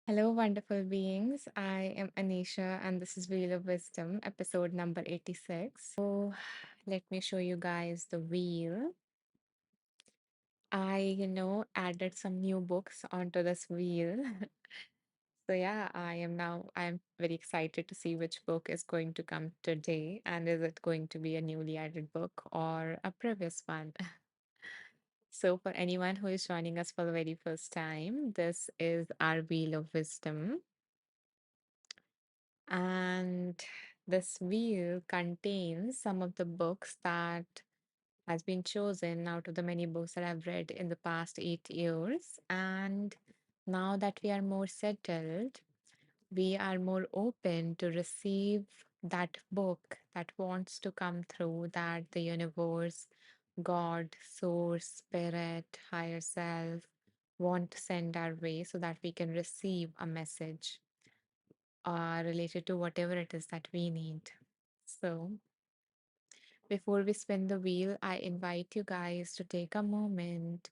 Hello, wonderful beings. I am Anisha, and this is Wheel of Wisdom, episode number 86. So, let me show you guys the wheel. I added some new books onto this wheel. So, yeah, I'm very excited to see which book is going to come today. And is it going to be a newly added book or a previous one? So, for anyone who is joining us for the very first time, this is our Wheel of Wisdom. And this wheel contains some of the books that has been chosen out of the many books that I've read in the past 8 years. And now that we are more settled, we are more open to receive that book that wants to come through, that the universe, God, source, spirit, higher self want to send our way so that we can receive a message related to whatever it is that we need. So, before we spin the wheel, I invite you guys to take a moment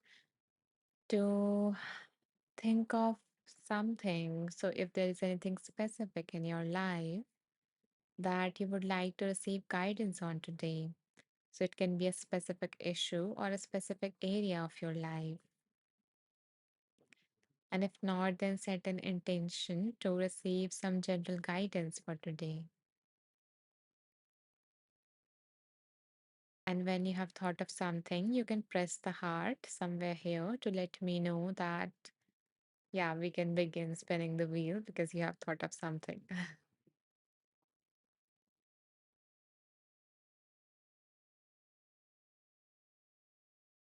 to think of something. So, if there is anything specific in your life that you would like to receive guidance on today, so it can be a specific issue or a specific area of your life. And if not, then set an intention to receive some general guidance for today. And when you have thought of something, you can press the heart somewhere here to let me know that, yeah, we can begin spinning the wheel because you have thought of something.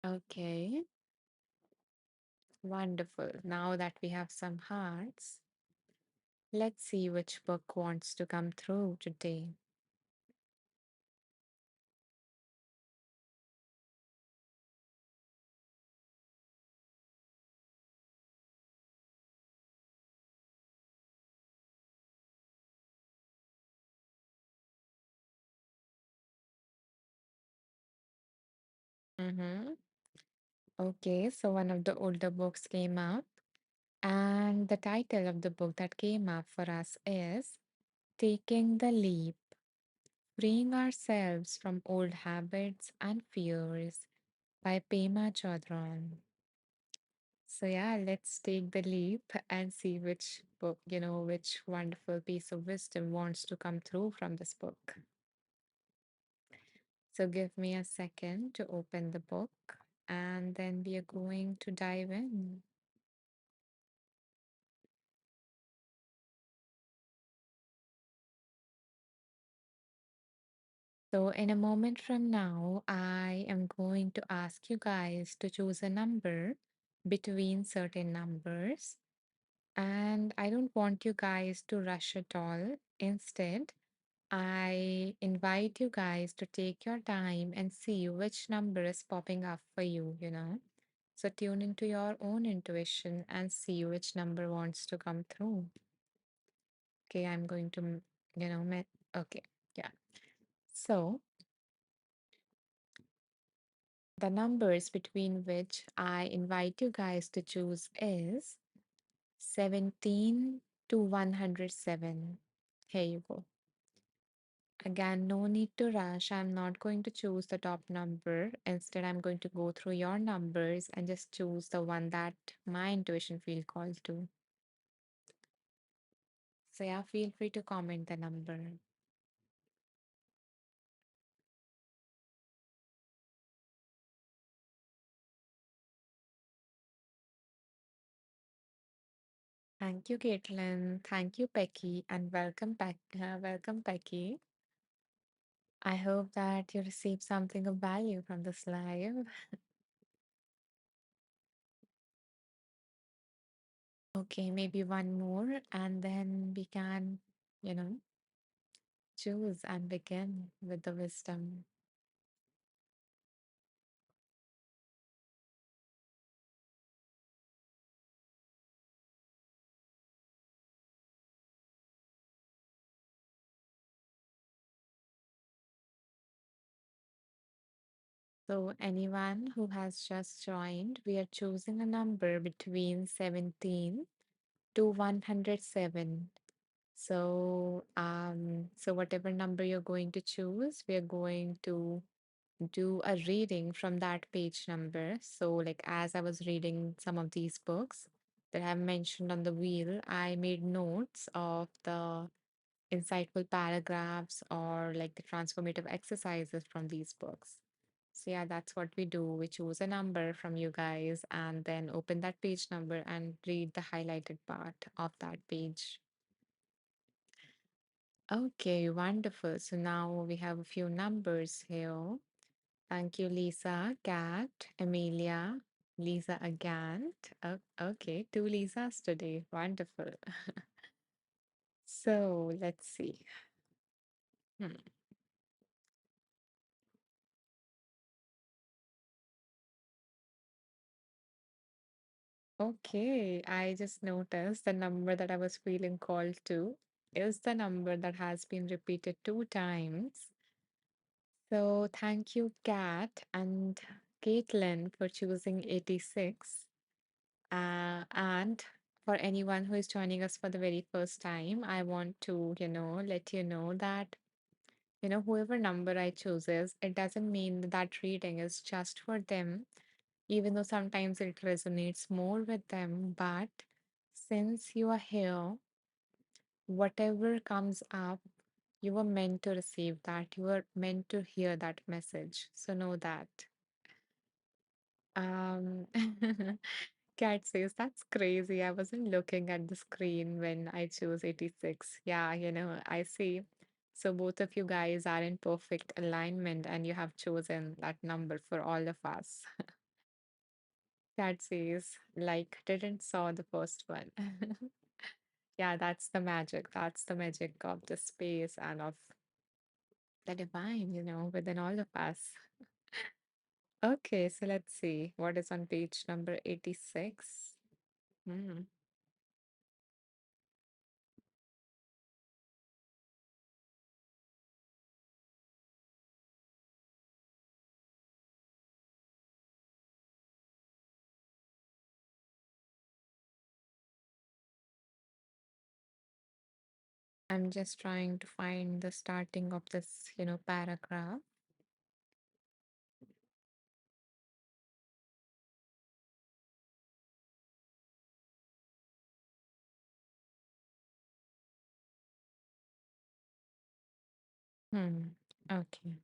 Okay, wonderful. Now that we have some hearts, let's see which book wants to come through today. Mm-hmm. Okay, so one of the older books came up, and the title of the book that came up for us is Taking the Leap. Freeing Ourselves from Old Habits and Fears by Pema Chodron. So yeah, let's take the leap and see which book, which wonderful piece of wisdom wants to come through from this book. So give me a second to open the book and then we are going to dive in. So in a moment from now, I am going to ask you guys to choose a number between certain numbers. And I don't want you guys to rush at all. Instead, I invite you guys to take your time and see which number is popping up for you. So tune into your own intuition and see which number wants to come through. Okay, I'm going to, okay, yeah. So the numbers between which I invite you guys to choose is 17 to 107. Here you go. Again, no need to rush. I'm not going to choose the top number. Instead, I'm going to go through your numbers and just choose the one that my intuition feel called to. So yeah, feel free to comment the number. Thank you, Caitlin. Thank you, Becky, and welcome back. Welcome, Becky. I hope that you received something of value from this live. Okay, maybe one more, and then we can, you know, choose and begin with the wisdom. So, anyone who has just joined, we are choosing a number between 17 to 107. So whatever number you're going to choose, we are going to do a reading from that page number. So, like, as I was reading some of these books that I have mentioned on the wheel, I made notes of the insightful paragraphs or like the transformative exercises from these books. So, yeah, that's what we do. We choose a number from you guys and then open that page number and read the highlighted part of that page. Okay, wonderful. So now we have a few numbers here. Thank you, Lisa, Kat, Amelia, Lisa again. Okay, two Lisas today. Wonderful. So let's see. Hmm. Okay, I just noticed the number that I was feeling called to is the number that has been repeated two times. So thank you, Kat and Caitlin, for choosing 86. And for anyone who is joining us for the very first time, I want to, let you know that, whoever number I chooses, it doesn't mean that reading is just for them, even though sometimes it resonates more with them. But since you are here, whatever comes up, you were meant to receive that. You were meant to hear that message. So know that. Um, Cat says, that's crazy. I wasn't looking at the screen when I chose 86. Yeah, I see. So both of you guys are in perfect alignment and you have chosen that number for all of us. Cat says, like, didn't saw the first one. Yeah, that's the magic. That's the magic of the space and of the divine, within all of us. Okay, so let's see what is on page number 86. Hmm. I'm just trying to find the starting of this, paragraph. Hmm. Okay.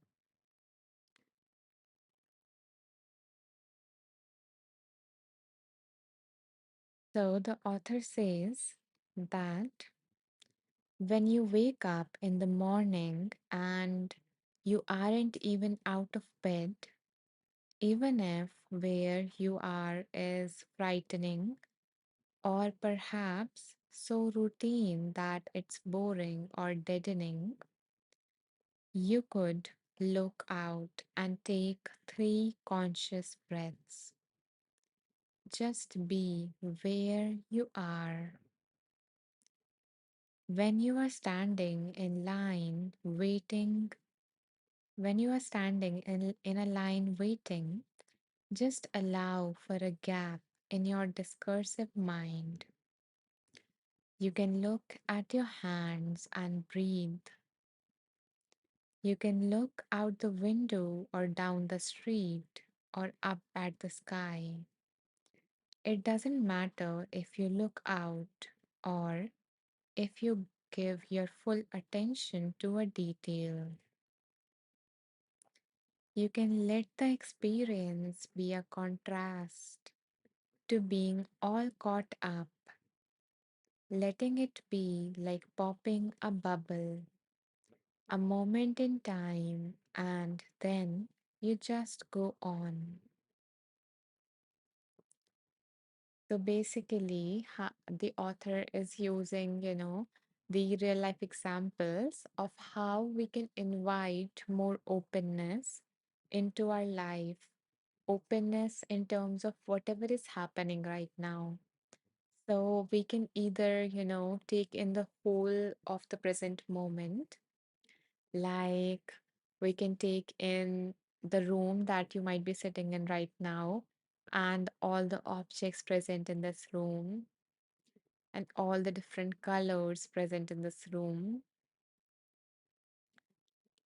So the author says that when you wake up in the morning and you aren't even out of bed, even if where you are is frightening or perhaps so routine that it's boring or deadening, you could look out and take three conscious breaths. Just be where you are. When you are standing in line waiting, when you are standing in a line waiting, just allow for a gap in your discursive mind. You can look at your hands and breathe. You can look out the window or down the street or up at the sky. It doesn't matter if you look out or if you give your full attention to a detail. You can let the experience be a contrast to being all caught up, letting it be like popping a bubble, a moment in time, and then you just go on. So basically, the author is using, the real life examples of how we can invite more openness into our life, openness in terms of whatever is happening right now. So we can either, take in the whole of the present moment, like we can take in the room that you might be sitting in right now and all the objects present in this room. and all the different colors present in this room.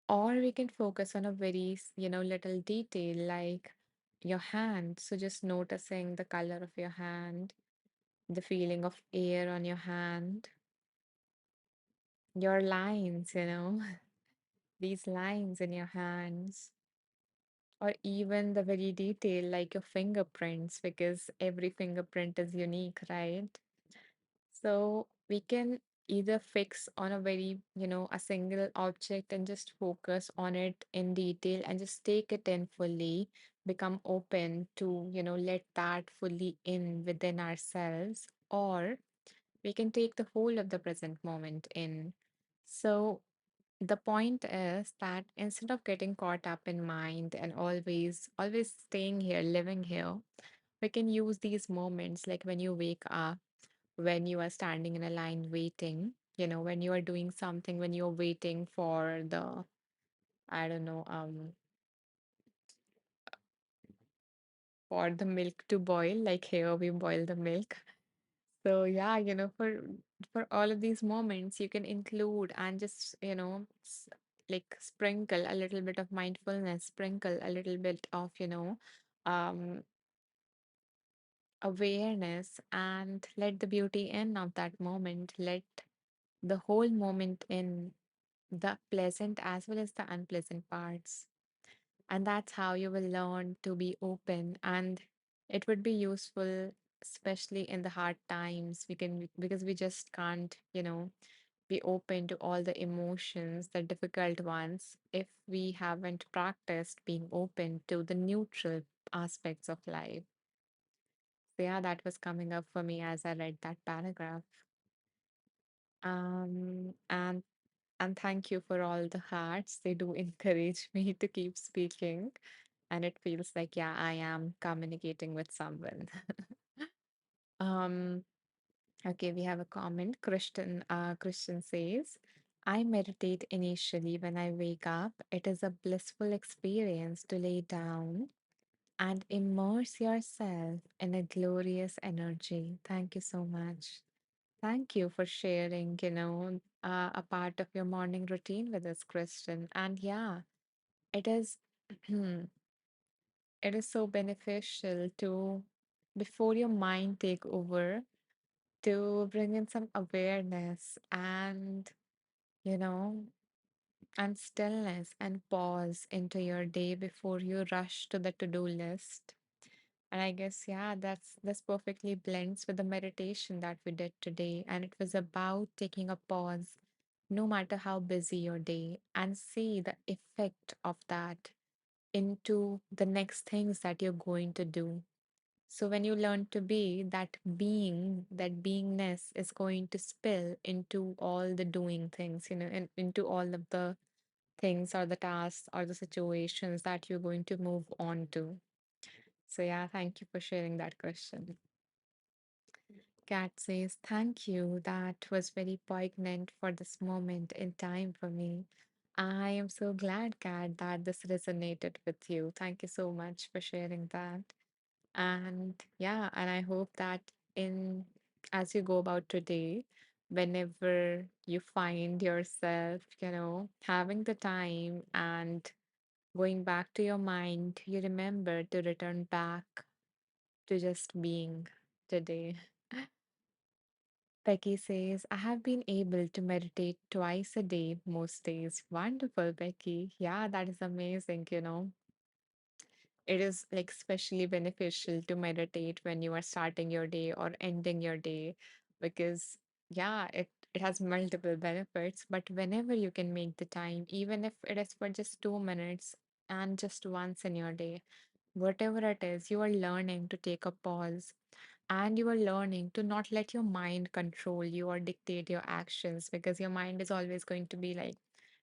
Or we can focus on a very, little detail like your hand. So just noticing the color of your hand, the feeling of air on your hand, your lines, these lines in your hands, or even the very detail like your fingerprints, because every fingerprint is unique, right? So we can either fix on a very, a single object and just focus on it in detail and just take it in fully, become open to, let that fully in within ourselves, or we can take the whole of the present moment in. So the point is that instead of getting caught up in mind and always staying here, living here, we can use these moments like when you wake up, when you are standing in a line waiting, when you are doing something, when you're waiting for the, I don't know, for the milk to boil, like here we boil the milk. So yeah, for all of these moments, you can include and just, like sprinkle a little bit of mindfulness, sprinkle a little bit of, um, awareness, and let the beauty in of that moment. Let the whole moment in, the pleasant as well as the unpleasant parts. And that's how you will learn to be open. And it would be useful, especially in the hard times. We can, because we just can't, be open to all the emotions, the difficult ones, if we haven't practiced being open to the neutral aspects of life. So yeah, that was coming up for me as I read that paragraph. Um, and and thank you for all the hearts. They do encourage me to keep speaking. And it feels like, yeah, I am communicating with someone. um, okay, we have a comment. Christian says, I meditate initially when I wake up. It is a blissful experience to lay down and immerse yourself in a glorious energy. Thank you so much. Thank you for sharing, a part of your morning routine with us, Christian. And yeah, it is it is so beneficial to, before your mind take over, to bring in some awareness and, you know, and stillness and pause into your day before you rush to the to-do list. And I guess, yeah, that's perfectly blends with the meditation that we did today. And it was about taking a pause, no matter how busy your day, and see the effect of that into the next things that you're going to do. So when you learn to be, that being, that beingness is going to spill into all the doing things, and into all of the things or the tasks or the situations that you're going to move on to. So yeah, thank you for sharing that question. Kat says, thank you. That was very poignant for this moment in time for me. I am so glad, Kat, that this resonated with you. Thank you so much for sharing that. And yeah, and I hope that in as you go about today, whenever you find yourself, having the time and going back to your mind, you remember to return back to just being today. Becky says, I have been able to meditate twice a day most days. Wonderful, Becky. Yeah, that is amazing. It is like especially beneficial to meditate when you are starting your day or ending your day because, yeah, it has multiple benefits. But whenever you can make the time, even if it is for just 2 minutes and just once in your day, whatever it is, you are learning to take a pause and you are learning to not let your mind control you or dictate your actions because your mind is always going to be like,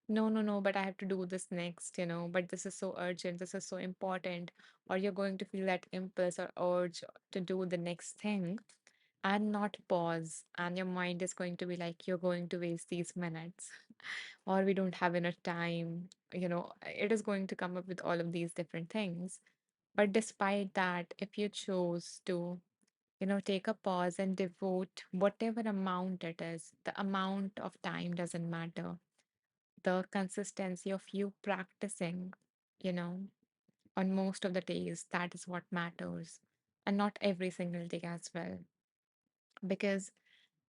no, no, no, but I have to do this next, but this is so urgent, this is so important. Or you're going to feel that impulse or urge to do the next thing and not pause. And your mind is going to be like, you're going to waste these minutes, or we don't have enough time. It is going to come up with all of these different things. But despite that, if you chose to Take a pause and devote whatever amount it is. The amount of time doesn't matter. The consistency of you practicing, you know, on most of the days, that is what matters. And not every single day as well. Because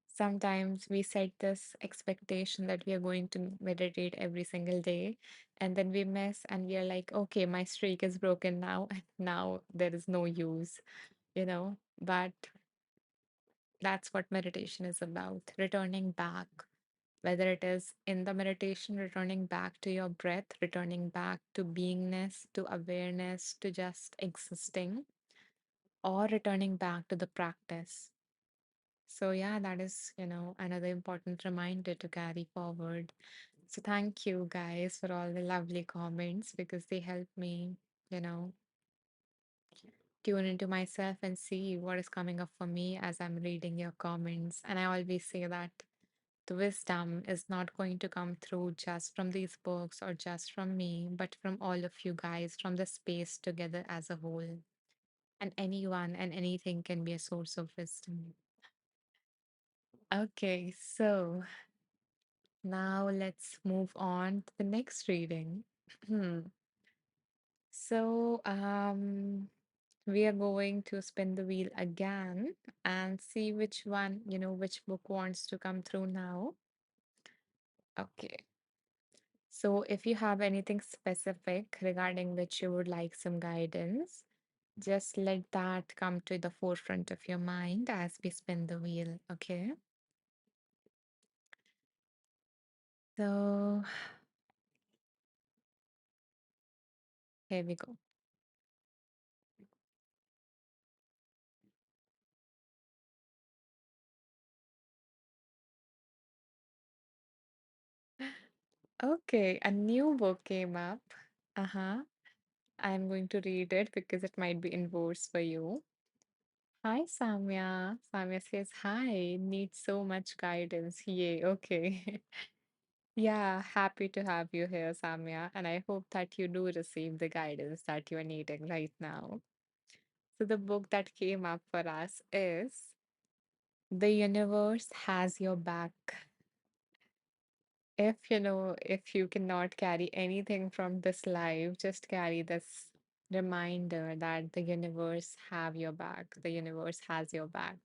sometimes we set this expectation that we are going to meditate every single day, and then we miss, and we are like, okay, my streak is broken now, and now there is no use. But that's what meditation is about, returning back, whether it is in the meditation, returning back to your breath, returning back to beingness, to awareness, to just existing, or returning back to the practice. So, yeah, that is another important reminder to carry forward. So, thank you guys for all the lovely comments because they help me, you know, tune into myself and see what is coming up for me as I'm reading your comments. And I always say that the wisdom is not going to come through just from these books or just from me, but from all of you guys, from the space together as a whole. And anyone and anything can be a source of wisdom. Okay, so now let's move on to the next reading. So, we are going to spin the wheel again and see which one, which book wants to come through now. Okay. So, if you have anything specific regarding which you would like some guidance, just let that come to the forefront of your mind as we spin the wheel. Okay. So, here we go. Okay. A new book came up. Uh huh. I'm going to read it because it might be in verse for you. Hi, Samya. Samya says, hi, need so much guidance. Yay, okay. Yeah, happy to have you here, Samya. And I hope that you do receive the guidance that you are needing right now. So, the book that came up for us is The Universe Has Your Back. If you cannot carry anything from this life, just carry this reminder that the universe have your back. The universe has your back.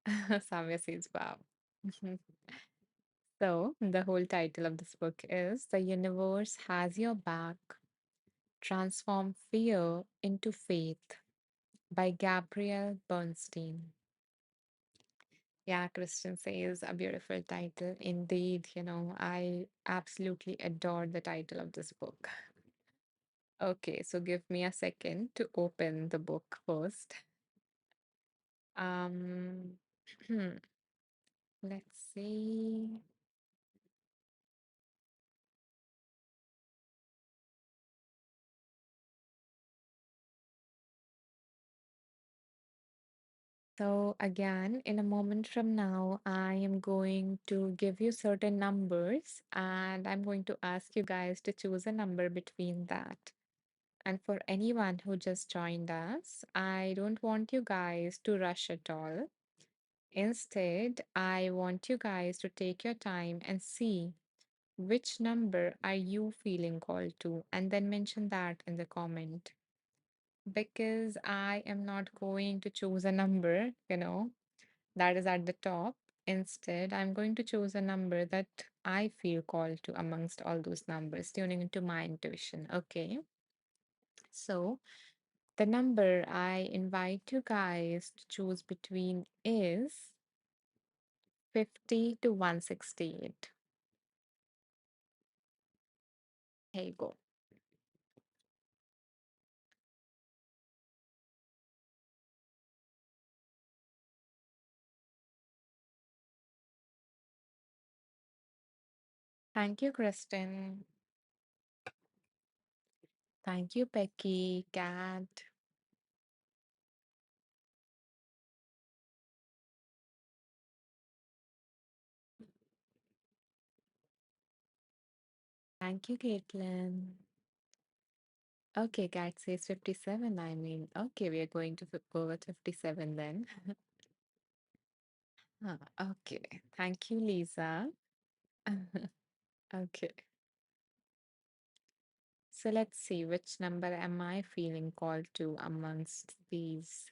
Samya says, wow. So, the whole title of this book is The Universe Has Your Back. Transform Fear into Faith by Gabrielle Bernstein. Yeah, Kristen says a beautiful title. Indeed, I absolutely adore the title of this book. Okay, so give me a second to open the book first. Um, let's see. So, again, in a moment from now, I am going to give you certain numbers and I'm going to ask you guys to choose a number between that. And for anyone who just joined us, I don't want you guys to rush at all. Instead, I want you guys to take your time and see which number are you feeling called to, and then mention that in the comment. Because I am not going to choose a number, that is at the top. Instead, I'm going to choose a number that I feel called to amongst all those numbers, tuning into my intuition. Okay. So, the number I invite you guys to choose between is 50 to 168. Here you go. Thank you, Kristen. Thank you, Becky, Kat. Thank you, Caitlin. Okay, cat says 57. I mean, okay, we are going to go with 57 then. Okay, thank you, Lisa. Okay, so let's see which number am I feeling called to amongst these.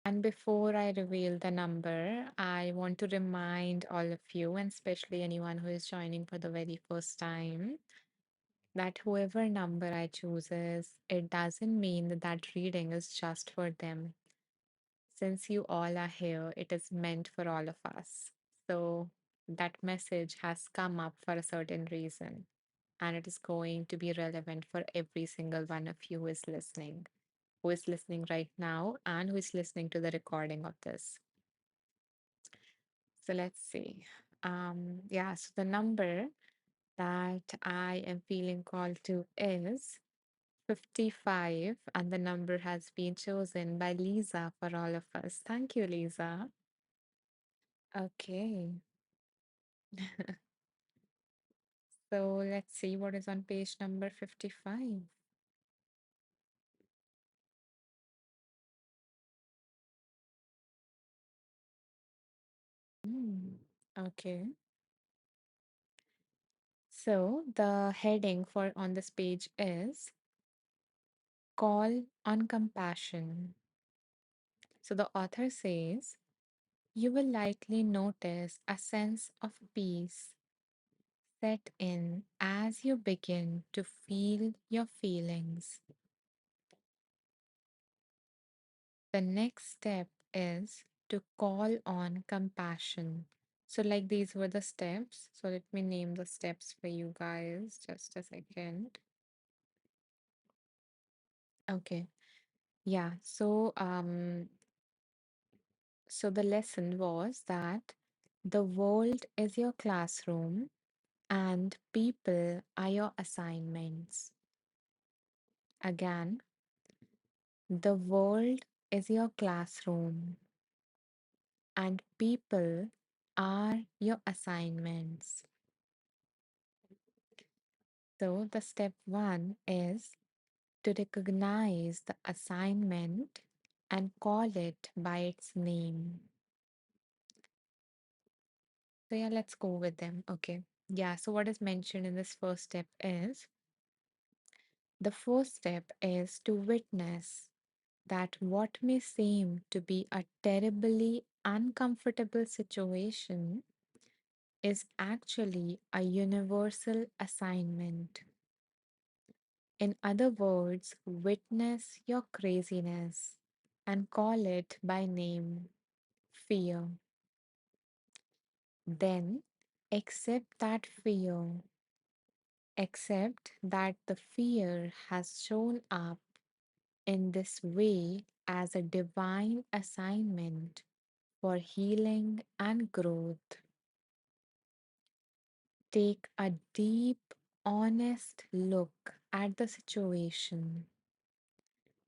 And before I reveal the number, I want to remind all of you, and especially anyone who is joining for the very first time, that whoever number I chooses, it doesn't mean that that reading is just for them. Since you all are here, it is meant for all of us. So that message has come up for a certain reason, and it is going to be relevant for every single one of you who is listening right now, and who is listening to the recording of this. So let's see. Yeah, so the number that I am feeling called to is 55, and the number has been chosen by Lisa for all of us. Thank you, Lisa. Okay, so let's see what is on page number 55. Hmm. Okay, so the heading for on this page is Call on Compassion. So the author says, you will likely notice a sense of peace set in as you begin to feel your feelings. The next step is to call on compassion. So, like these were the steps. So, let me name the steps for you guys. Just a second. Okay. Yeah. So the lesson was that the world is your classroom and people are your assignments. Again, the world is your classroom and people are your assignments. So, the step one is to recognize the assignment and call it by its name. So, yeah, let's go with them. Okay. Yeah. So, what is mentioned in this first step is the first step is to witness that what may seem to be a terribly uncomfortable situation is actually a universal assignment. In other words, witness your craziness and call it by name, fear. Then accept that fear. Accept that the fear has shown up in this way as a divine assignment for healing and growth. Take a deep, honest look at the situation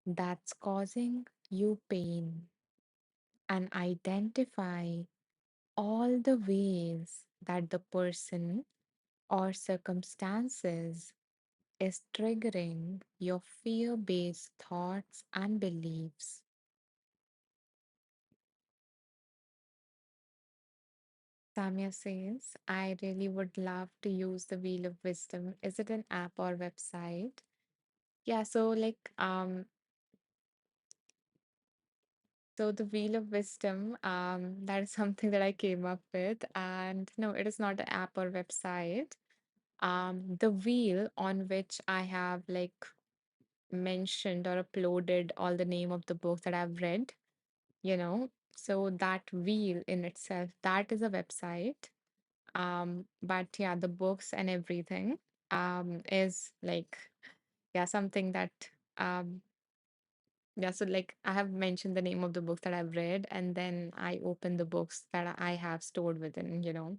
that's causing you pain and identify all the ways that the person or circumstances is triggering your fear based thoughts and beliefs. Samya says, I really would love to use the Wheel of Wisdom. Is it an app or website? Yeah, so the Wheel of Wisdom, that is something that I came up with. And no, it is not an app or website. The wheel on which I have like mentioned or uploaded all the name of the books that I've read, so that wheel in itself, that is a website. But yeah, the books and everything is like, yeah, something that um Yeah, so like I have mentioned the name of the books that I've read, and then I open the books that I have stored within,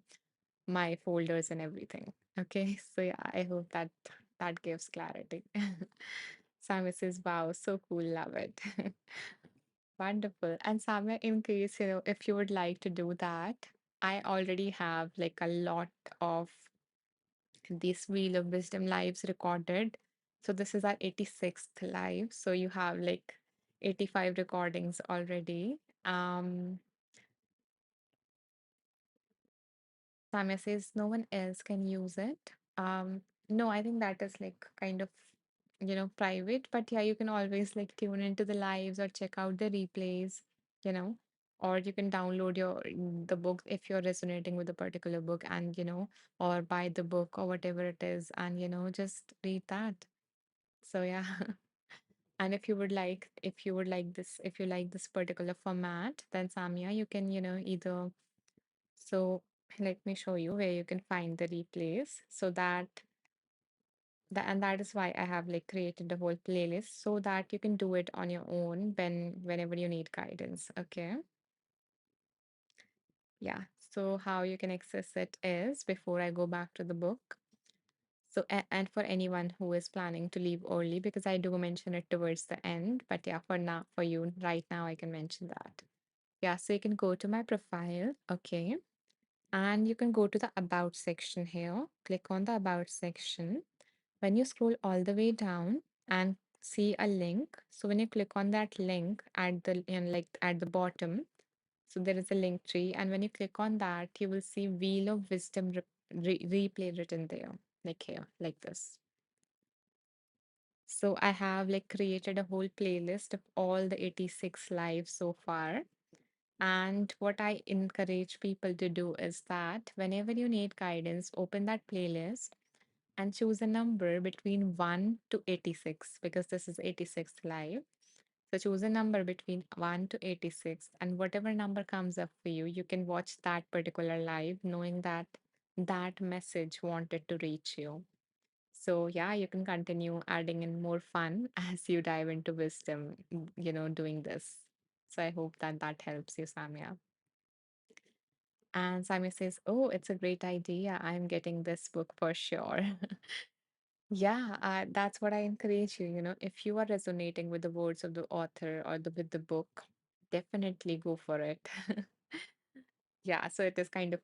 my folders and everything. Okay, so yeah, I hope that that gives clarity. Samya says, wow, so cool, love it. Wonderful. And Samya, in case, if you would like to do that, I already have like a lot of these Wheel of Wisdom lives recorded. So this is our 86th live. So you have like 85 recordings already. Um, Samya says no one else can use it. No, I think that is like kind of, private. But yeah, you can always like tune into the lives or check out the replays, you know, or you can download the book if you're resonating with a particular book and, or buy the book or whatever it is and, just read that. So yeah. And if you like this particular format, then Samya, you can, either so let me show you where you can find the replays so and that is why I have like created a whole playlist so that you can do it on your own whenever you need guidance. Okay. Yeah. So how you can access it is before I go back to the book. So and for anyone who is planning to leave early, because I do mention it towards the end, but yeah, for now, for you right now, I can mention that. Yeah, so you can go to my profile, okay, and you can go to the About section here. Click on the About section. When you scroll all the way down and see a link, so when you click on that link at like at the bottom, so there is a link tree, and when you click on that, you will see Wheel of Wisdom replay written there, like here, like this. So I have like created a whole playlist of all the 86 lives so far. And what I encourage people to do is that whenever you need guidance, open that playlist and choose a number between 1 to 86 because this is 86th live. So choose a number between 1 to 86, and whatever number comes up for you, you can watch that particular live knowing that that message wanted to reach you. So, yeah, you can continue adding in more fun as you dive into wisdom, doing this. So, I hope that that helps you, Samya. And Samya says, oh, it's a great idea. I'm getting this book for sure. Yeah, that's what I encourage you. If you are resonating with the words of the author or with the book, definitely go for it. Yeah, so it is kind of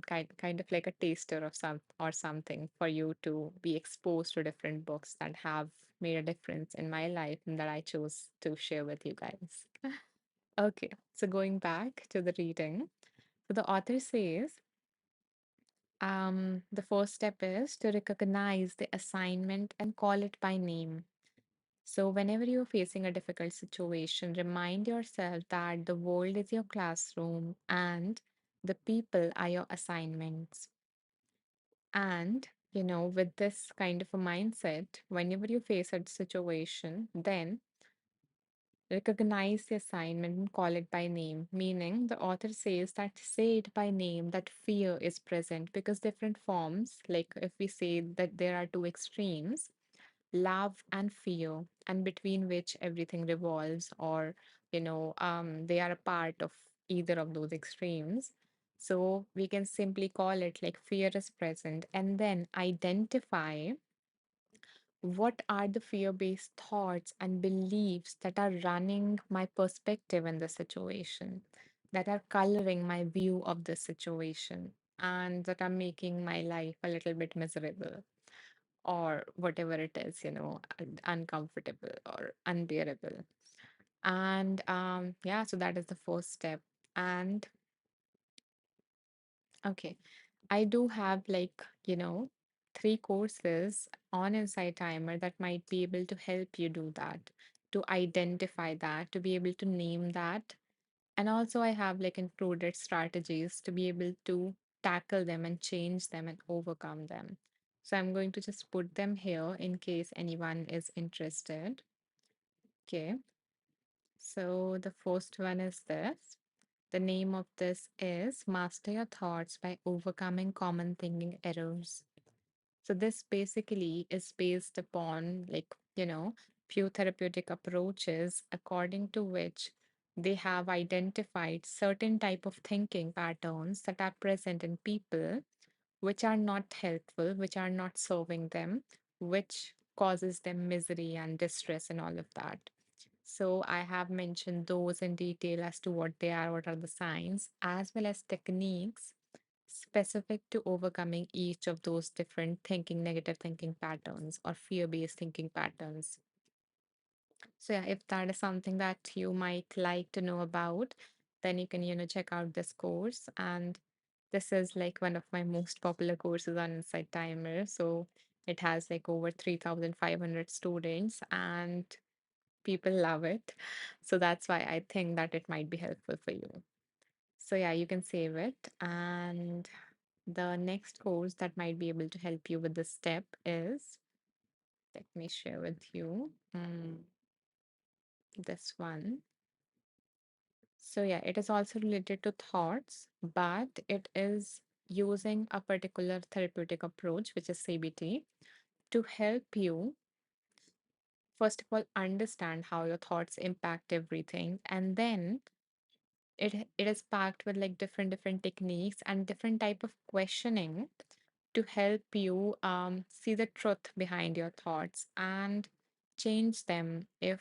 kind of like a taster of something for you to be exposed to different books that have made a difference in my life and that I chose to share with you guys. Okay, so going back to the reading. So the author says, the first step is to recognize the assignment and call it by name. So, whenever you're facing a difficult situation, remind yourself that the world is your classroom and the people are your assignments. And, with this kind of a mindset, whenever you face a situation, then recognize the assignment and call it by name. Meaning, the author says that say it by name, that fear is present because different forms, like if we say that there are two extremes, love and fear, and between which everything revolves, or they are a part of either of those extremes. So we can simply call it like fear is present and then identify what are the fear-based thoughts and beliefs that are running my perspective in the situation, that are coloring my view of the situation, and that are making my life a little bit miserable or whatever it is, uncomfortable or unbearable. And yeah, so that is the first step. And okay, I do have like, 3 courses on Insight Timer that might be able to help you do that, to identify that, to be able to name that. And also, I have like included strategies to be able to tackle them and change them and overcome them. So I'm going to just put them here in case anyone is interested. Okay. So the first one is this. The name of this is Master Your Thoughts by Overcoming Common Thinking Errors. So this basically is based upon like, few therapeutic approaches according to which they have identified certain type of thinking patterns that are present in people which are not helpful, which are not serving them, which causes them misery and distress and all of that. So I have mentioned those in detail as to what they are, what are the signs, as well as techniques specific to overcoming each of those different thinking, negative thinking patterns or fear-based thinking patterns. So yeah, if that is something that you might like to know about, then you can, check out this course. And this is like one of my most popular courses on Insight Timer. So it has like over 3,500 students and people love it. So that's why I think that it might be helpful for you. So yeah, you can save it. And the next course that might be able to help you with this step is, let me share with you this one. So yeah, it is also related to thoughts, but it is using a particular therapeutic approach, which is CBT, to help you, first of all, understand how your thoughts impact everything. And then it is packed with like different techniques and different type of questioning to help you see the truth behind your thoughts and change them if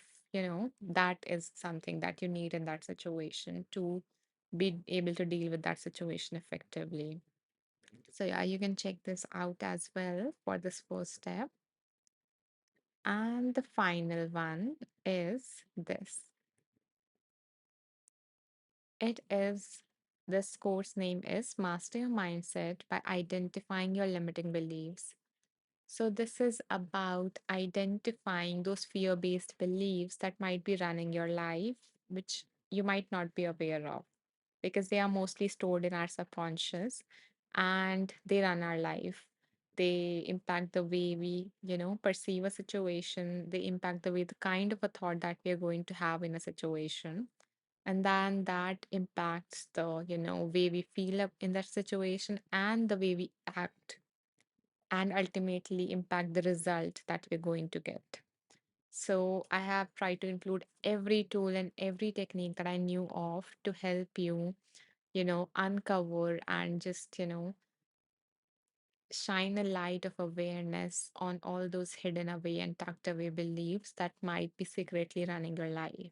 that is something that you need in that situation to be able to deal with that situation effectively. So yeah, you can check this out as well for this first step. And the final one is this. It is, this course name is Master Your Mindset by Identifying Your Limiting Beliefs. So, this is about identifying those fear based beliefs that might be running your life, which you might not be aware of because they are mostly stored in our subconscious and they run our life. They impact the way we, perceive a situation. They impact the way, the kind of a thought that we are going to have in a situation. And then that impacts the, way we feel in that situation and the way we act and ultimately impact the result that we're going to get. So I have tried to include every tool and every technique that I knew of to help you, uncover and just, shine a light of awareness on all those hidden away and tucked away beliefs that might be secretly running your life.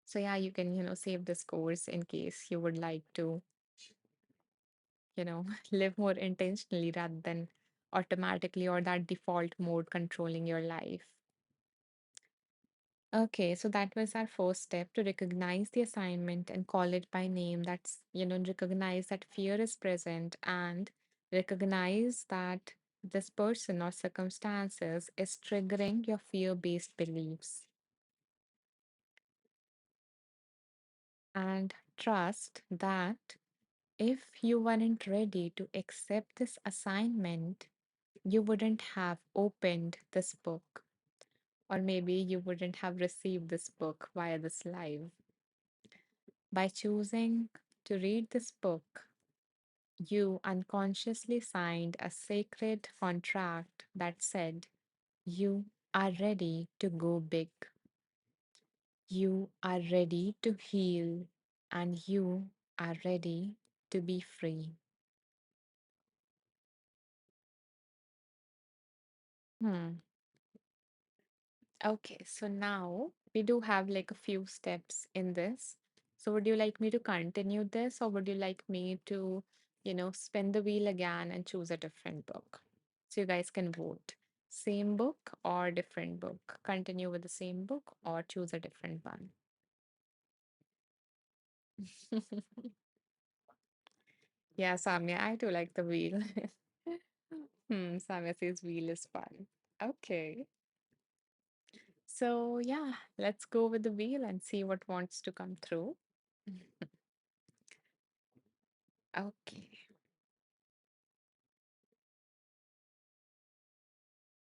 So yeah, you can, save this course in case you would like to, live more intentionally rather than automatically or that default mode controlling your life. Okay, so that was our first step to recognize the assignment and call it by name. That's, recognize that fear is present and recognize that this person or circumstances is triggering your fear based beliefs. And trust that if you weren't ready to accept this assignment, you wouldn't have opened this book, or maybe you wouldn't have received this book via this live. By choosing to read this book, you unconsciously signed a sacred contract that said, you are ready to go big, you are ready to heal, and you are ready to be free. Hmm. Okay, so now we do have like a few steps in this. So would you like me to continue this or would you like me to, spin the wheel again and choose a different book? So you guys can vote. Same book or different book? Continue with the same book or choose a different one? Yeah, Samya, I do like the wheel. Samya says wheel is fun. Okay. So yeah, let's go with the wheel and see what wants to come through. Okay.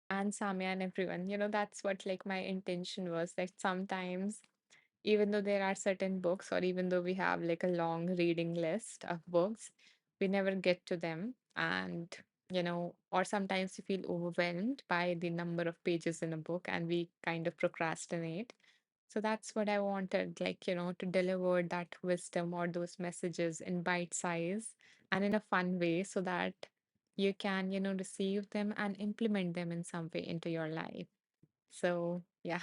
And Samya and everyone, that's what like my intention was. That sometimes, even though there are certain books, or even though we have like a long reading list of books, we never get to them. And or sometimes we feel overwhelmed by the number of pages in a book and we kind of procrastinate. So that's what I wanted, like, to deliver that wisdom or those messages in bite size and in a fun way so that you can, receive them and implement them in some way into your life. So, yeah.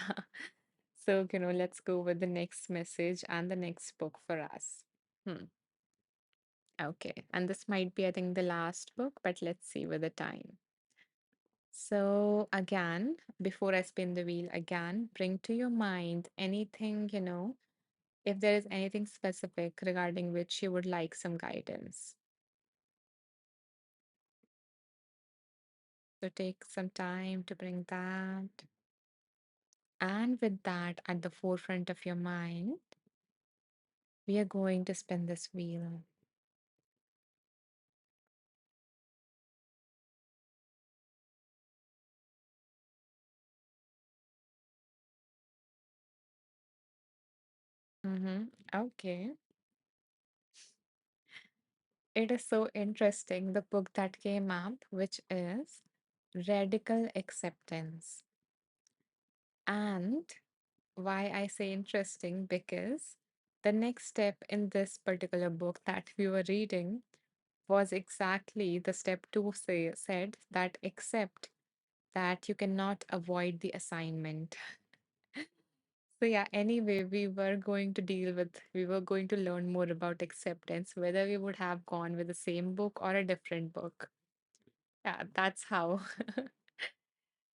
So, let's go with the next message and the next book for us. Hmm. Okay. And this might be, I think, the last book, but let's see with the time. So, again, before I spin the wheel again, bring to your mind anything, if there is anything specific regarding which you would like some guidance. So, take some time to bring that. And with that at the forefront of your mind, we are going to spin this wheel. Okay. It is so interesting, the book that came up, which is Radical Acceptance. And why I say interesting, because the next step in this particular book that we were reading was exactly the step two said that accept that you cannot avoid the assignment. So, yeah, anyway, we were going to learn more about acceptance, whether we would have gone with the same book or a different book. Yeah, that's how.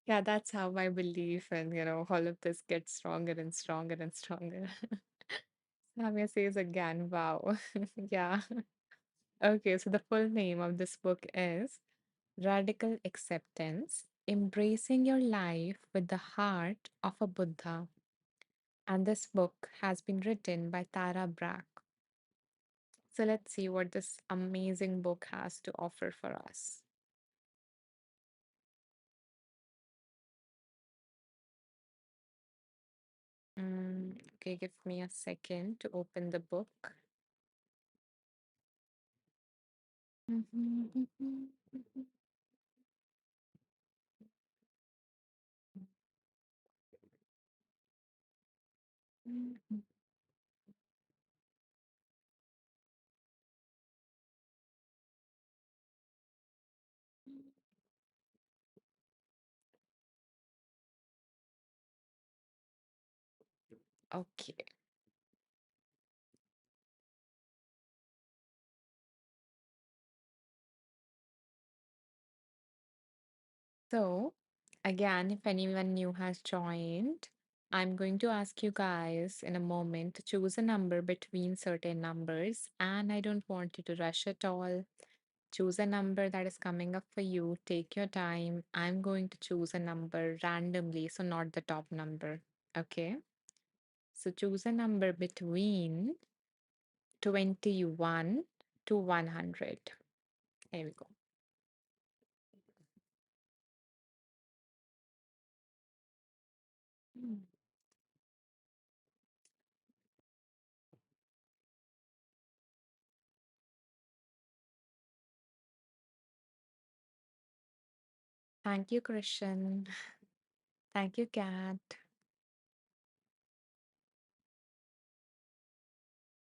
Yeah, that's how my belief and, all of this gets stronger and stronger and stronger. Samia says again, wow. Yeah. Okay, so the full name of this book is Radical Acceptance, Embracing Your Life with the Heart of a Buddha. And this book has been written by Tara Brach. So let's see what this amazing book has to offer for us. Okay, give me a second to open the book. Okay, so again, if anyone new has joined, I'm going to ask you guys in a moment to choose a number between certain numbers, and I don't want you to rush at all. Choose a number that is coming up for you. Take your time. I'm going to choose a number randomly, so not the top number. Okay. So choose a number between 21 to 100. Here we go. Mm. Thank you, Christian. Thank you, Kat.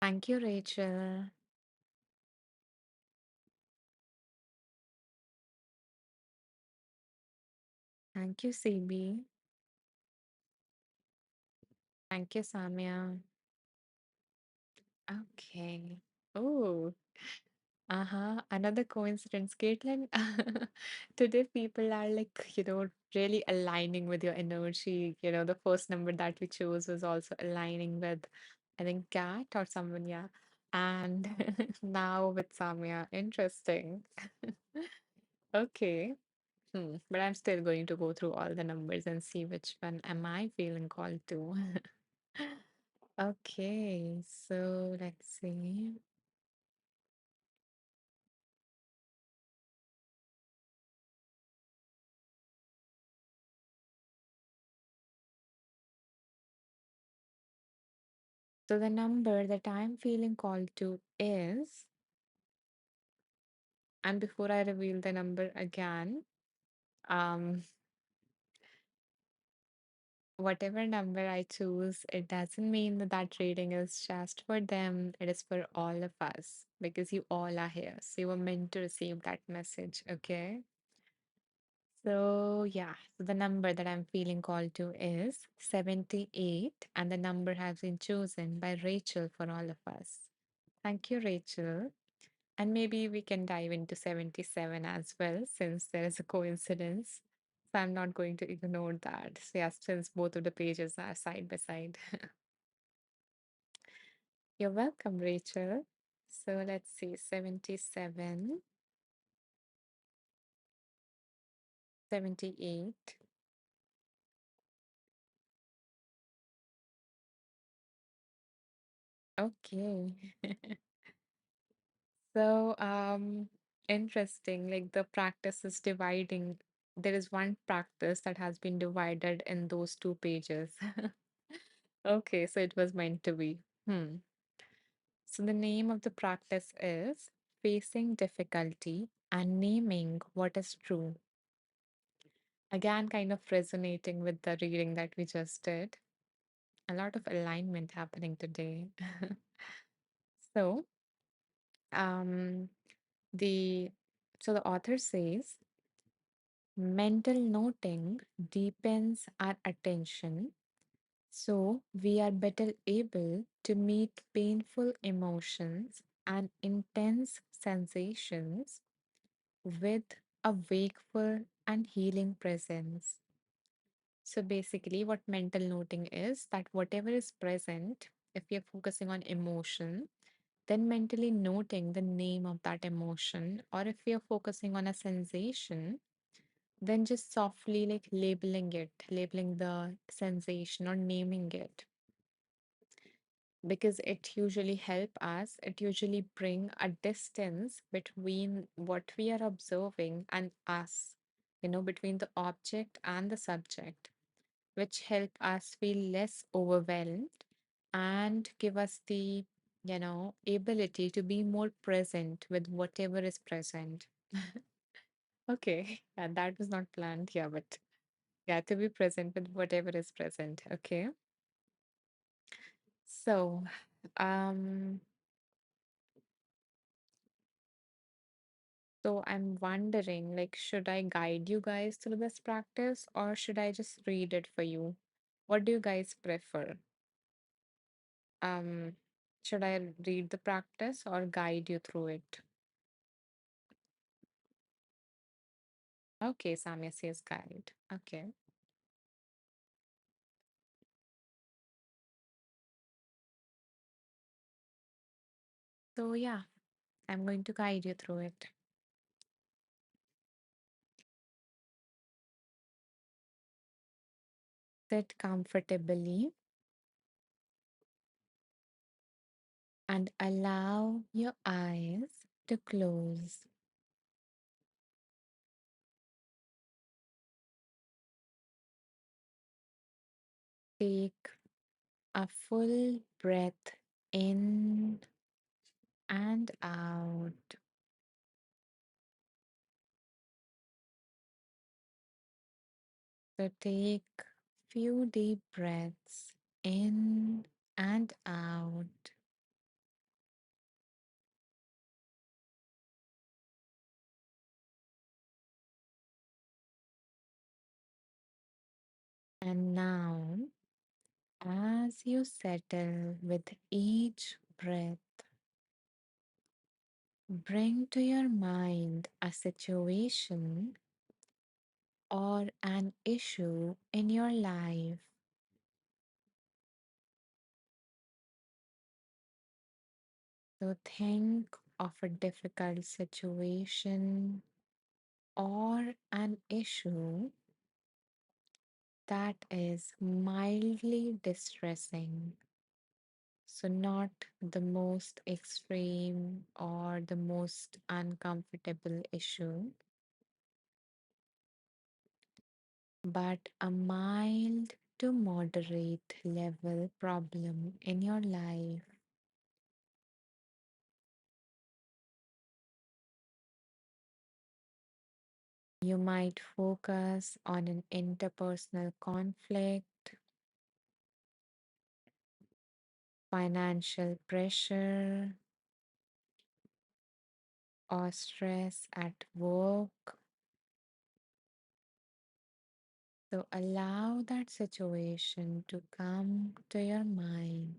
Thank you, Rachel. Thank you, CB. Thank you, Samia. Okay. Oh, uh-huh. Another coincidence, Caitlin. Today, people are like, really aligning with your energy. The first number that we chose was also aligning with, I think, Kat or someone, yeah. And now with Samia. Interesting. Okay. But I'm still going to go through all the numbers and see which one am I feeling called to. Okay, so let's see. So the number that I'm feeling called to is And before I reveal the number again, um, whatever number I choose, it doesn't mean that that reading is just for them. It is for all of us because you all are here. So you were meant to receive that message, okay? So, yeah, so the number that I'm feeling called to is 78, and the number has been chosen by Rachel for all of us. Thank you, Rachel. And maybe we can dive into 77 as well, since there is a coincidence. So I'm not going to ignore that. So, yes, since both of the pages are side by side. You're welcome, Rachel. So let's see, 77, 78. Okay. So, interesting. Like the practice is dividing. There is one practice that has been divided in those two pages. Okay, so it was meant to be. Hmm. So the name of the practice is Facing Difficulty and Naming What is True. Again, kind of resonating with the reading that we just did. A lot of alignment happening today. So, um, the so the author says mental noting deepens our attention, so we are better able to meet painful emotions and intense sensations with a wakeful and healing presence. So basically, what mental noting is that whatever is present, if you're focusing on emotion, then mentally noting the name of that emotion, or if you're focusing on a sensation, then just softly like labeling it, labeling the sensation or naming it, because it usually help us, it usually bring a distance between what we are observing and us, between the object and the subject, which help us feel less overwhelmed and give us the ability to be more present with whatever is present. Okay, yeah, that was not planned, yeah, but yeah, to be present with whatever is present. Okay. So, um, so I'm wondering, like, should I guide you guys through this practice or should I just read it for you? What do you guys prefer? Um, should I read the practice or guide you through it? Okay, Samya says guide. Okay. So yeah, I'm going to guide you through it. Sit comfortably and allow your eyes to close. Take a full breath in and out. So take few deep breaths in and out. And now, as you settle with each breath, bring to your mind a situation or an issue in your life. So think of a difficult situation or an issue that is mildly distressing. So, not the most extreme or the most uncomfortable issue, but a mild to moderate level problem in your life. You might focus on an interpersonal conflict, financial pressure, or stress at work. So allow that situation to come to your mind.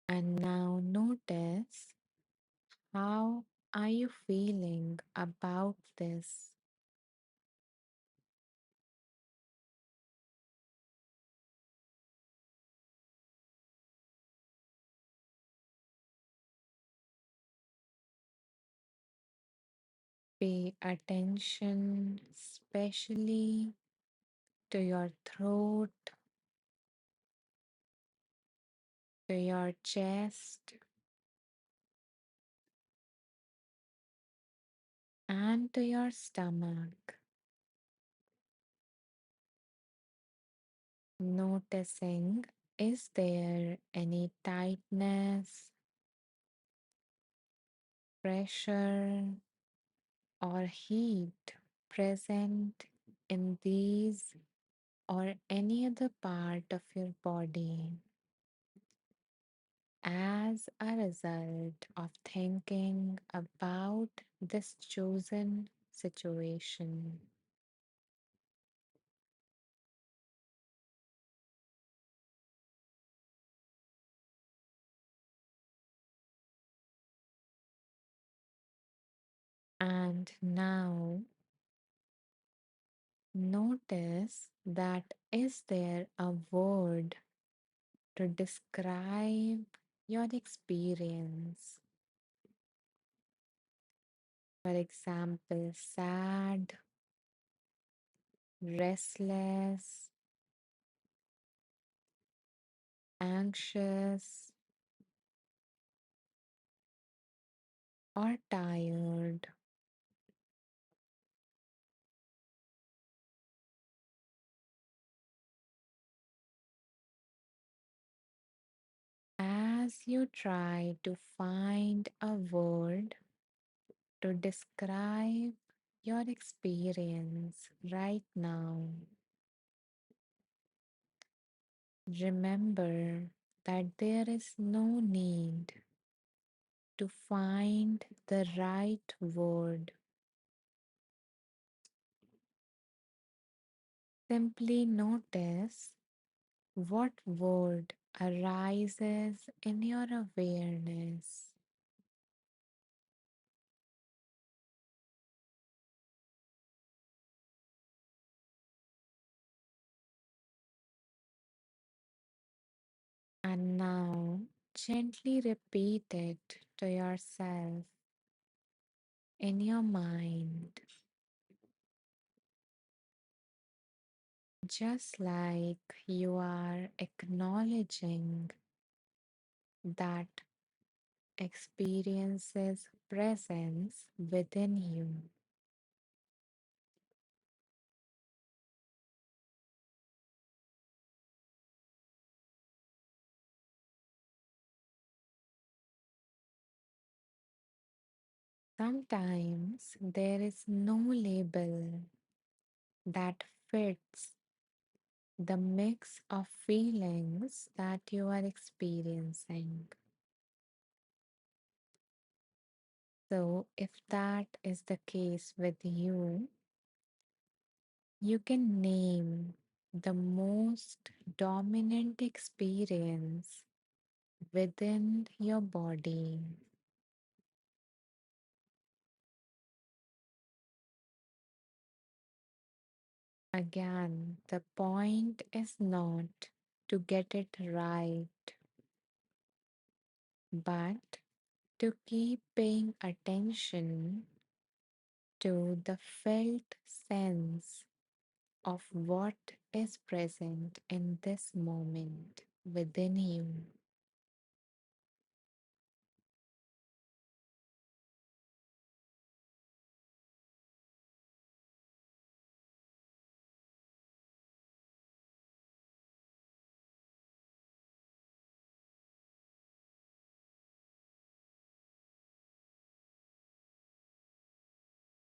And now notice, how are you feeling about this? Pay attention, especially to your throat, to your chest, and to your stomach. Noticing, is there any tightness, pressure, or heat present in these or any other part of your body as a result of thinking about this chosen situation? And now notice that, is there a word to describe your experience? For example, sad, restless, anxious, or tired. As you try to find a word to describe your experience right now, remember that there is no need to find the right word. Simply notice what word arises in your awareness. And now gently repeat it to yourself in your mind, just like you are acknowledging that experience's presence within you. Sometimes there is no label that fits the mix of feelings that you are experiencing. So, if that is the case with you, you can name the most dominant experience within your body. Again, the point is not to get it right, but to keep paying attention to the felt sense of what is present in this moment within you.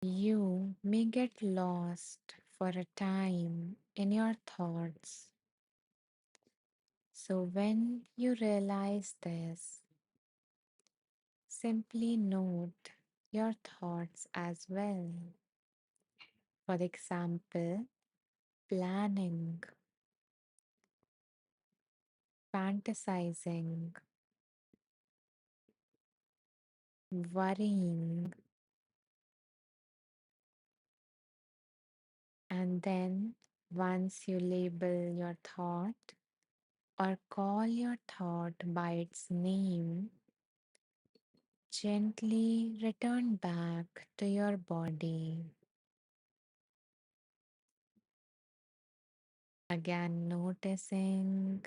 You may get lost for a time in your thoughts. So, when you realize this, simply note your thoughts as well. For example, planning, fantasizing, worrying, and then once you label your thought or call your thought by its name, gently return back to your body. Again, noticing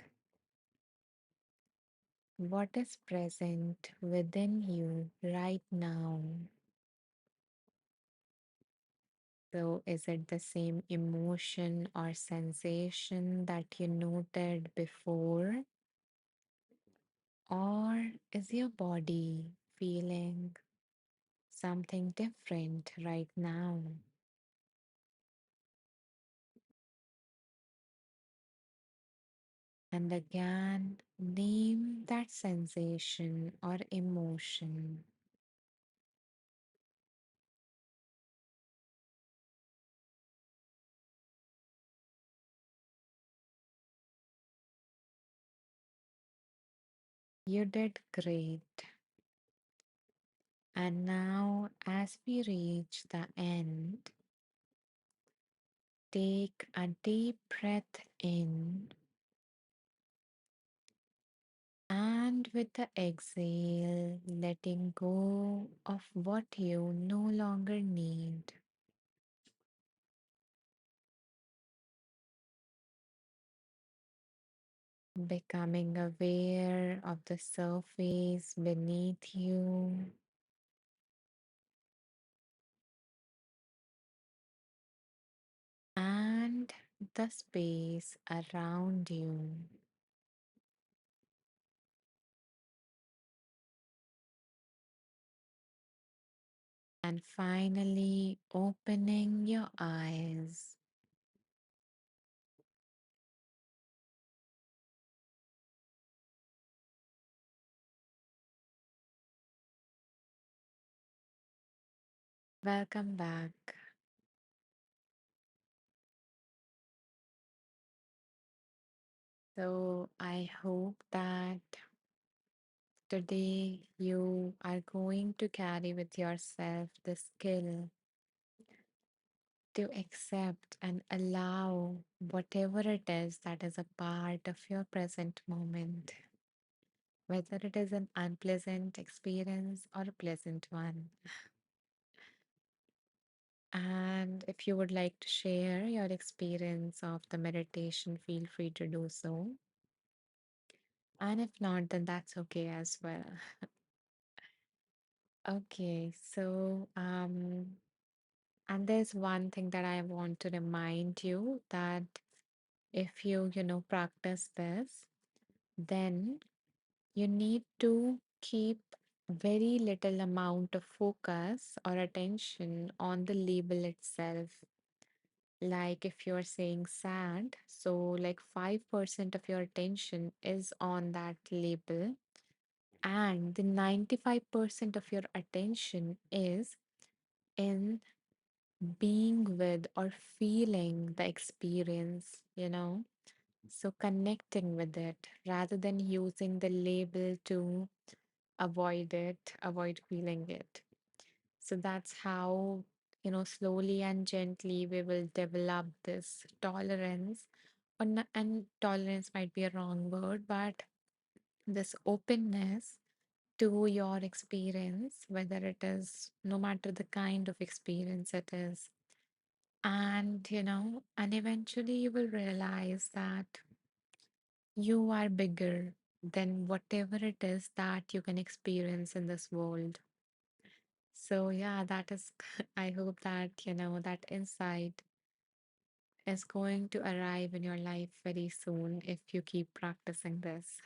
what is present within you right now. So, is it the same emotion or sensation that you noted before? Or is your body feeling something different right now? And again, name that sensation or emotion. You did great. And now, as we reach the end, take a deep breath in, and with the exhale, letting go of what you no longer need. Becoming aware of the surface beneath you and the space around you. And finally, opening your eyes. Welcome back. So, I hope that today you are going to carry with yourself the skill to accept and allow whatever it is that is a part of your present moment, whether it is an unpleasant experience or a pleasant one. And if you would like to share your experience of the meditation, feel free to do so. And if not, then that's okay as well. Okay, so and there's one thing that I want to remind you that if you practice this, then you need to keep very little amount of focus or attention on the label itself. Like if you're saying sad, so like 5% of your attention is on that label, and the 95% of your attention is in being with or feeling the experience. So connecting with it rather than using the label to avoid it, avoid feeling it. So that's how, slowly and gently we will develop this tolerance. And tolerance might be a wrong word, but this openness to your experience, whether it is no matter the kind of experience it is. And eventually you will realize that you are bigger than whatever it is that you can experience in this world. So, yeah, that is, I hope that that insight is going to arrive in your life very soon if you keep practicing this.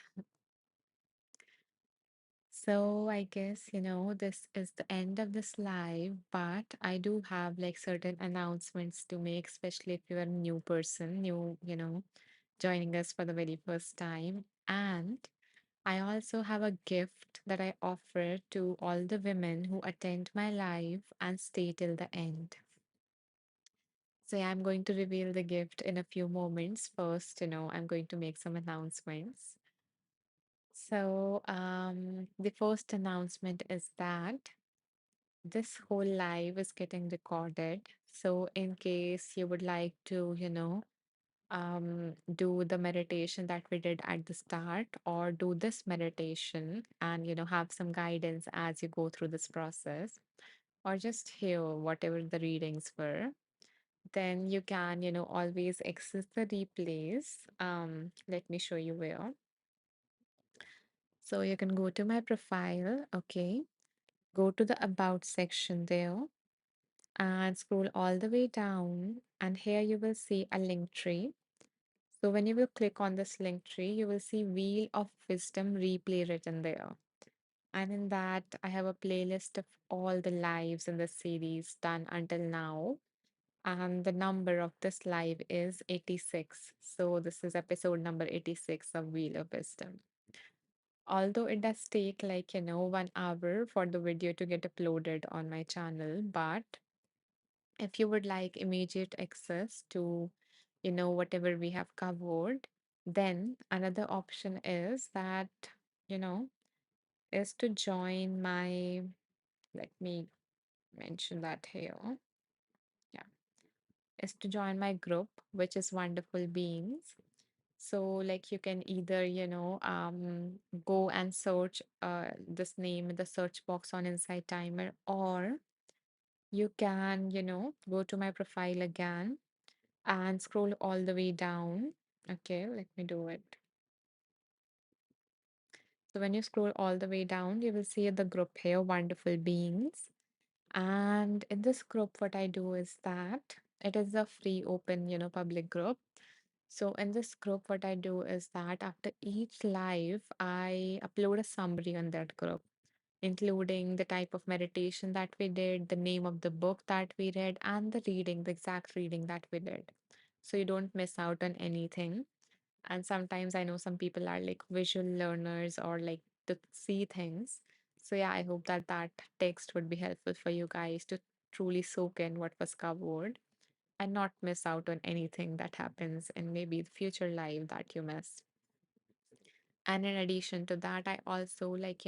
So I guess, this is the end of this live, but I do have like certain announcements to make, especially if you're a new person, joining us for the very first time. And I also have a gift that I offer to all the women who attend my live and stay till the end. So yeah, I'm going to reveal the gift in a few moments. First, I'm going to make some announcements. So, the first announcement is that this whole live is getting recorded. So, in case you would like to, do the meditation that we did at the start, or do this meditation and, have some guidance as you go through this process, or just hear whatever the readings were, then you can, always access the replays. Let me show you where. So, you can go to my profile, okay, go to the About section there and scroll all the way down. And here you will see a link tree. So when you will click on this link tree, you will see Wheel of Wisdom replay written there. And in that, I have a playlist of all the lives in the series done until now. And the number of this live is 86. So this is episode number 86 of Wheel of Wisdom. Although it does take like, 1 hour for the video to get uploaded on my channel, but if you would like immediate access to, whatever we have covered, then another option is that, you know, is to join my, let me mention that here. Yeah, is to join my group, which is Wonderful Beings. So, like, you can either, go and search this name in the search box on Insight Timer, or you can, go to my profile again and scroll all the way down. Okay, let me do it. So when you scroll all the way down, you will see the group here, Wonderful Beings. And in this group, what I do is that it is a free, open, public group. So in this group, what I do is that after each live, I upload a summary on that group, including the type of meditation that we did, the name of the book that we read, and the reading, the exact reading that we did. So you don't miss out on anything. And sometimes I know some people are like visual learners or like to see things. So yeah, I hope that that text would be helpful for you guys to truly soak in what was covered and not miss out on anything that happens in maybe the future life that you miss. And in addition to that, I also like,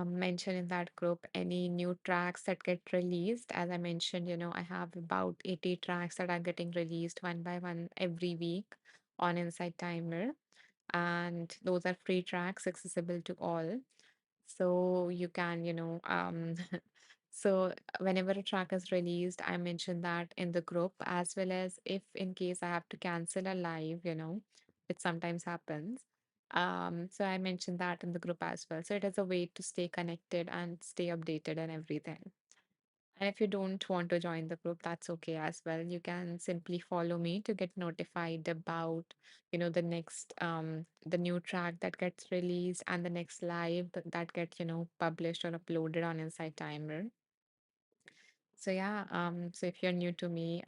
mention in that group any new tracks that get released. As I mentioned, I have about 80 tracks that are getting released one by one every week on Insight Timer. And those are free tracks accessible to all. So you can, so whenever a track is released, I mention that in the group, as well as if in case I have to cancel a live, it sometimes happens. So I mentioned that in the group as well. So it is a way to stay connected and stay updated and everything. And if you don't want to join the group, that's okay as well. You can simply follow me to get notified about, the new track that gets released and the next live that gets, published or uploaded on Insight Timer. So yeah, so if you're new to me,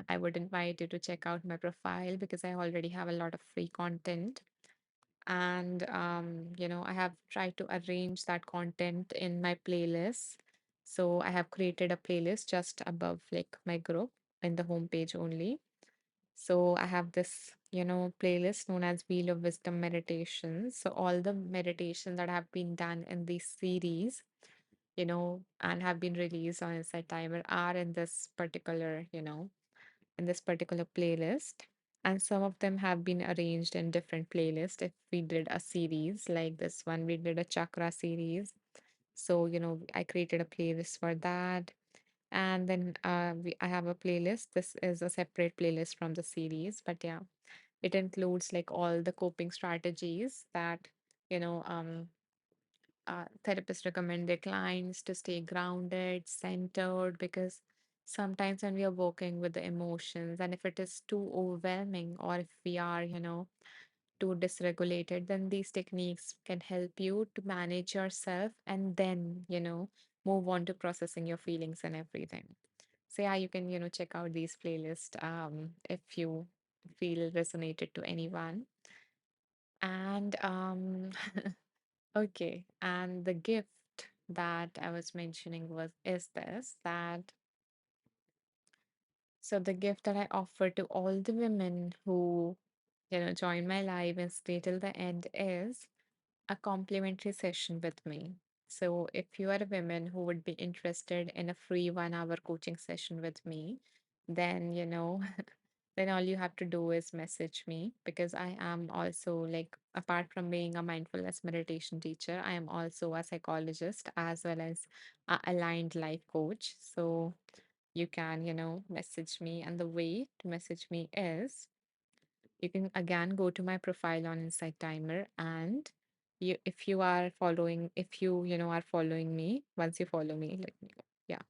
I would invite you to check out my profile because I already have a lot of free content. And I have tried to arrange that content in my playlist. So I have created a playlist just above like my group in the homepage only. So I have this, playlist known as Wheel of Wisdom Meditations. So all the meditations that have been done in this series, and have been released on Insight Timer are in this particular, in this particular playlist. And some of them have been arranged in different playlists. If we did a series like this one, we did a chakra series. So, I created a playlist for that. And then I have a playlist. This is a separate playlist from the series. But yeah, it includes like all the coping strategies that, you know, um, therapists recommend their clients to stay grounded, centered, because sometimes when we are working with the emotions and if it is too overwhelming or if we are, too dysregulated, then these techniques can help you to manage yourself and then, move on to processing your feelings and everything. So yeah, you can, check out these playlists if you feel resonated to anyone. And okay, and the gift that I was mentioning was is this that so the gift that I offer to all the women who, join my live and stay till the end is a complimentary session with me. So if you are a woman who would be interested in a free 1 hour coaching session with me, then then all you have to do is message me because I am also like apart from being a mindfulness meditation teacher, I am also a psychologist as well as a aligned life coach. So you can, message me, and the way to message me is you can again go to my profile on Insight Timer, and if you are following, if you, are following me, once you follow me, let me go. Yeah.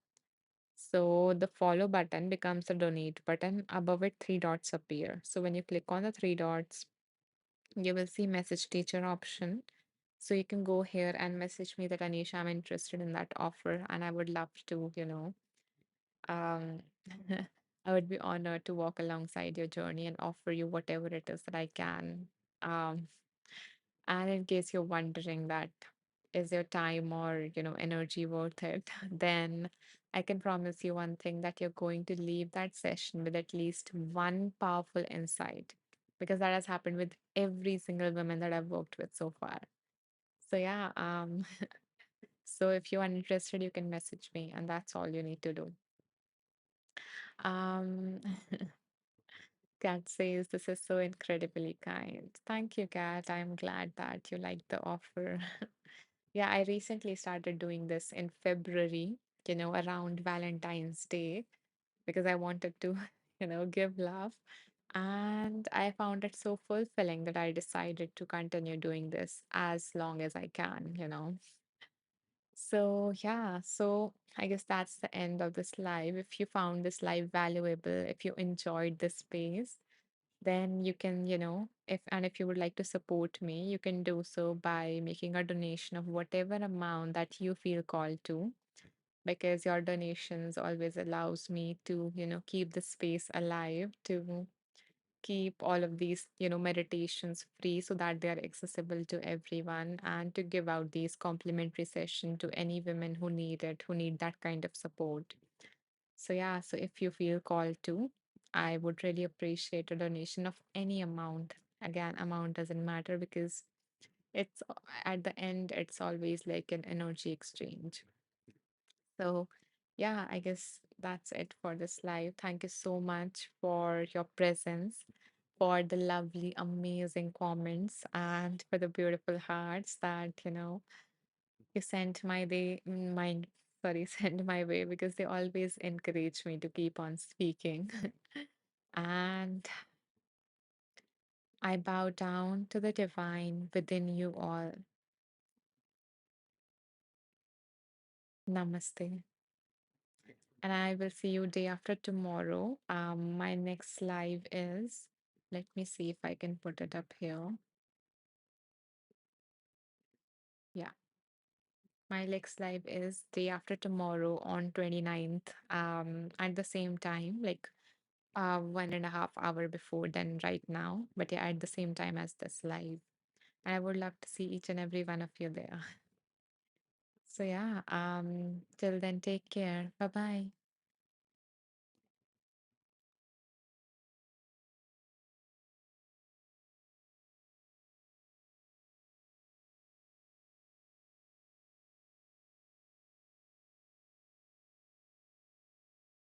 So the follow button becomes a donate button. Above it, three dots appear. So when you click on the three dots, you will see message teacher option. So you can go here and message me that Anisha, I'm interested in that offer and I would love to, um, I would be honored to walk alongside your journey and offer you whatever it is that I can. Um, and in case you're wondering that is your time or energy worth it, then I can promise you one thing that you're going to leave that session with at least one powerful insight because that has happened with every single woman that I've worked with so far. So yeah, so if you are interested, you can message me, and that's all you need to do. Um, Kat says, this is so incredibly kind. Thank you, Kat. I'm glad that you liked the offer. Yeah, I recently started doing this in February, around Valentine's Day, because I wanted to, give love. And I found it so fulfilling that I decided to continue doing this as long as I can. So, yeah, so I guess that's the end of this live. If you found this live valuable, if you enjoyed this space, then you can, if you would like to support me, you can do so by making a donation of whatever amount that you feel called to, because your donations always allows me to, keep the space alive, to keep all of these, meditations free so that they are accessible to everyone, and to give out these complimentary session to any women who need it, who need that kind of support. So yeah, so if you feel called to, I would really appreciate a donation of any amount. Again, amount doesn't matter because it's at the end, it's always like an energy exchange. So yeah, I guess that's it for this live. Thank you so much for your presence, for the lovely, amazing comments, and for the beautiful hearts that, you sent my way, sorry, send my way because they always encourage me to keep on speaking. And I bow down to the divine within you all. Namaste. And I will see you day after tomorrow. My next live is, let me see if I can put it up here. Yeah, my next live is day after tomorrow on 29th, at the same time, like 1.5 hour before than right now, but yeah, at the same time as this live. And I would love to see each and every one of you there. So yeah, till then, take care. Bye bye.